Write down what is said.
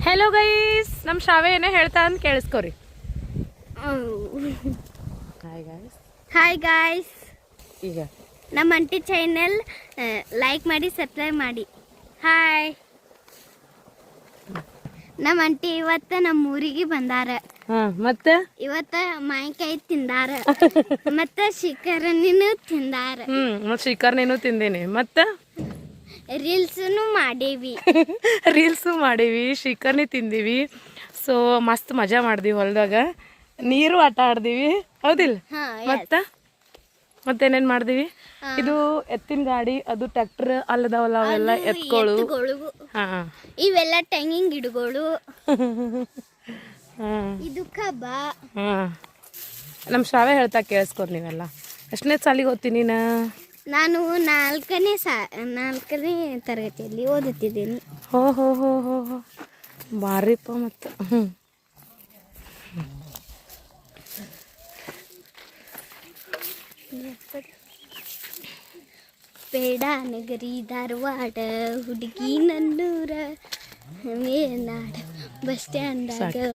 Hello guys, ನಮ್ಮ ಶ್ರಾವ್ಯ ಏನೇ ಹೇಳ್ತಾ ಅಂತ ಕೇಳಿಸ್ಕೊರಿ. ಹಾಯ್ ಗಾಯ್ಸ್, ಈಗ ನಮ್ಮ ಅಂಟಿ ಚಾನೆಲ್ ಲೈಕ್ ಮಾಡಿ ಸಬ್ಸ್ಕ್ರೈಬ್ ಮಾಡಿ. ಹಾಯ್, ನಮ್ಮ ಅಂಟಿ ಇವತ್ತು ನಮ್ಮ ಊರಿಗೆ ಬಂದಾರ. ಮತ್ತೆ ಇವತ್ತ ಮಾವಿನಕಾಯಿ ತಿಂದಾರ ಮತ್ತೆ ಶಿಖರನಿನೂ ತಿಂದಾರ. ಮತ್ತೆ ಶಿಖರ್ನೇನು ತಿಂದೇನಿ, ಮತ್ತೆ ರೀಲ್ಸ್ನು ಮಾಡೇವಿ. ರೀಲ್ಸು ಮಾಡೀವಿ, ಶಿಖರ್ನಿ ತಿಂದೀವಿ. ಸೊ ಮಸ್ತ್ ಮಜಾ ಮಾಡಿದ್ವಿ ಹೊಲದಾಗ, ನೀರು ಆಟ ಆಡ್ದೀವಿ, ಹೌದಿಲ್ಲ? ಮತ್ತೇನೇನು ಮಾಡಿದೀವಿ? ಇದು ಎತ್ತಿನ ಗಾಡಿ, ಅದು ಟ್ರ್ಯಾಕ್ಟರ್ ಅಲ್ಲದವಲ್ಲ, ಅವೆಲ್ಲ ಎತ್ಕೊಳ್ಳು. ಹಾಂ, ಇವೆಲ್ಲ ತೆಂಗಿನ ಗಿಡಗಳು. ಇದು ಕಬ್ಬ. ಹಾಂ, ನಮ್ಮ ಶ್ರಾವ್ಯ ಹೇಳ್ತಾ ಕೇಳಿಸ್ಕೊರ್ ನೀವೆಲ್ಲ. ಎಷ್ಟನೇ ಸಾಲಿಗೆ ಓದ್ತೀನಿ ನೀನು? ನಾನು ನಾಲ್ಕನೇ ತರಗತಿಯಲ್ಲಿ ಓದುತ್ತಿದ್ದೇನೆ. ಹೋ ಹೋ ಹೋ ಹೋ ಹೋ ಬಾರಿಪ್ಪ. ಮತ್ತು ಬೇಡ ನಗರಿ ಧಾರವಾಡ, ಹುಡುಗಿ ನನ್ನೂರ ಮೇನಾಡ, ಬಸ್ ಸ್ಟ್ಯಾಂಡಾಗ